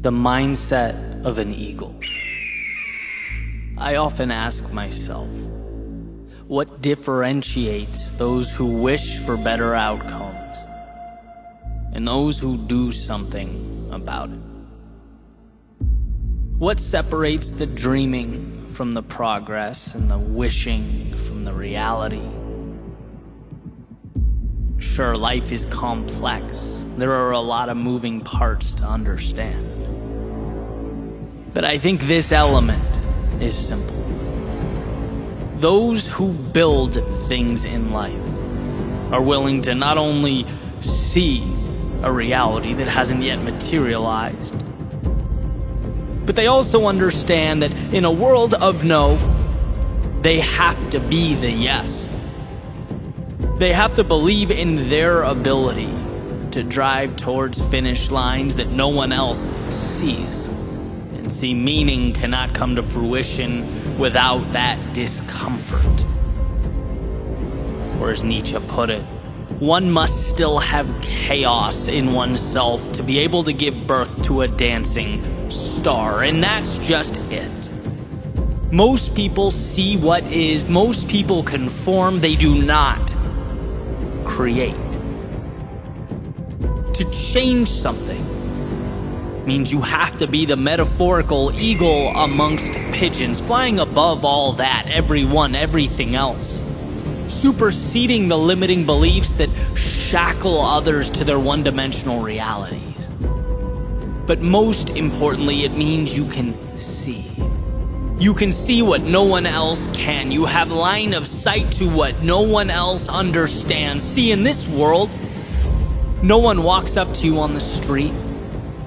The mindset of an eagle. I often ask myself, what differentiates those who wish for better outcomes and those who do something about it? What separates the dreaming from the progress and the wishing from the reality? Sure, life is complex. There are a lot of moving parts to understand. But I think this element is simple. Those who build things in life are willing to not only see a reality that hasn't yet materialized, but they also understand that in a world of no, they have to be the yes. They have to believe in their ability to drive towards finish lines that no one else sees. And see, meaning cannot come to fruition without that discomfort. Or as Nietzsche put it, one must still have chaos in oneself to be able to give birth to a dancing star, and that's just it. Most people see what is, most people conform, they do not create. To change something means you have to be the metaphorical eagle amongst pigeons, flying above all that, everyone, everything else, superseding the limiting beliefs that shackle others to their one-dimensional realities. But most importantly, it means you can see. You can see what no one else can. You have line of sight to what no one else understands. See, in this world, no one walks up to you on the street,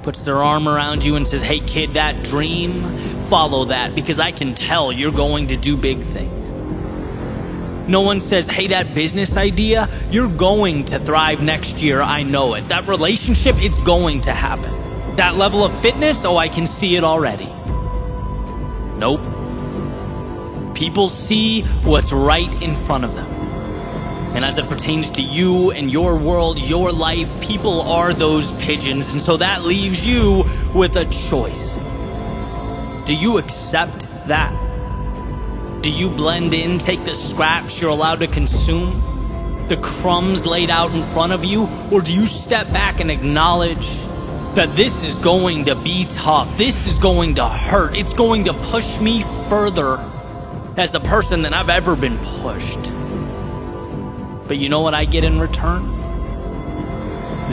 puts their arm around you and says, "Hey kid, that dream, follow that, because I can tell you're going to do big things." No one says, "Hey, that business idea, you're going to thrive next year, I know it. That relationship, it's going to happen. That level of fitness, oh, I can see it already." Nope. People see what's right in front of them. And as it pertains to you and your world, your life, people are those pigeons. And so that leaves you with a choice. Do you accept that? Do you blend in, take the scraps you're allowed to consume, the crumbs laid out in front of you? Or do you step back and acknowledge that this is going to be tough, this is going to hurt, it's going to push me further as a person than I've ever been pushed? But you know what I get in return?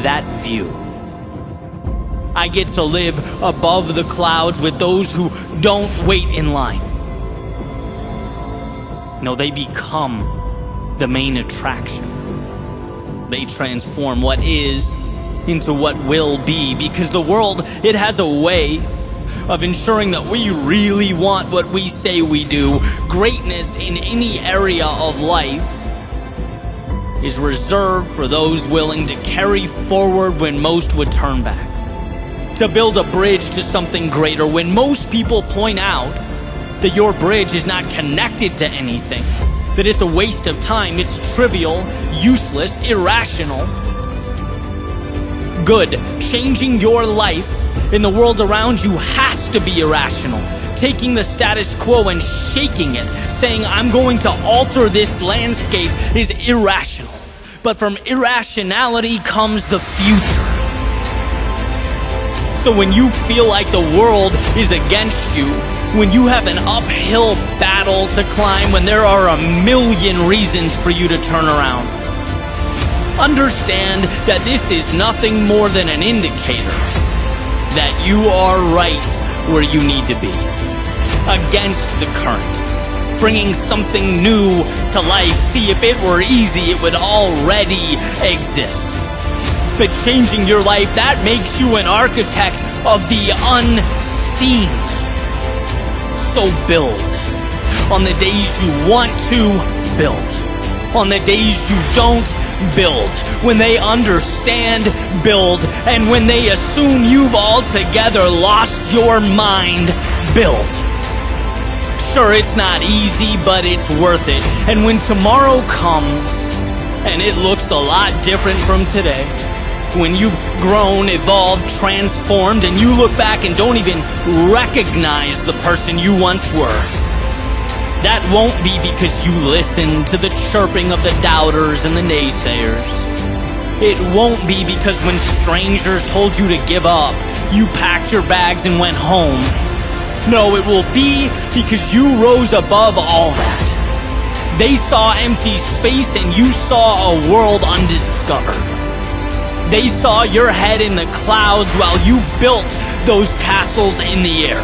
That view. I get to live above the clouds with those who don't wait in line. No, they become the main attraction. They transform what is into what will be, because the world, it has a way of ensuring that we really want what we say we do. Greatness in any area of life is reserved for those willing to carry forward when most would turn back, to build a bridge to something greater when most people point out that your bridge is not connected to anything, that it's a waste of time, it's trivial, useless, irrational. Good. Changing your life in the world around you has to be irrational. Taking the status quo and shaking it, saying, "I'm going to alter this landscape," is irrational. But from irrationality comes the future. So when you feel like the world is against you, when you have an uphill battle to climb, when there are a million reasons for you to turn around, understand that this is nothing more than an indicator that you are right where you need to be, against the current, bringing something new to life. See, if it were easy, it would already exist. But changing your life, that makes you an architect of the unseen. So build on the days you want to build, on the days you don't build. When they understand, build. And when they assume you've altogether lost your mind, build. Sure, it's not easy, but it's worth it. And when tomorrow comes, and it looks a lot different from today, When you've grown, evolved, transformed, and you look back and don't even recognize the person you once were. That won't be because you listened to the chirping of the doubters and the naysayers. It won't be because when strangers told you to give up, you packed your bags and went home. No, it will be because you rose above all that. They saw empty space and you saw a world undiscovered. They saw your head in the clouds while you built those castles in the air.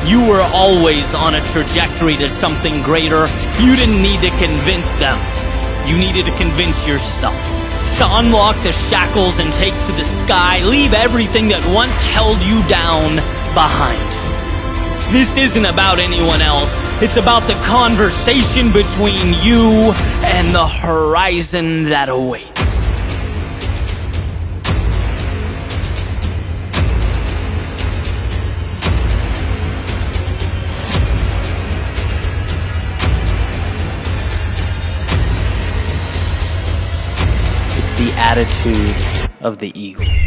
You were always on a trajectory to something greater. You didn't need to convince them. You needed to convince yourself. To unlock the shackles and take to the sky, leave everything that once held you down behind. This isn't about anyone else. It's about the conversation between you and the horizon that awaits. It's the attitude of the eagle.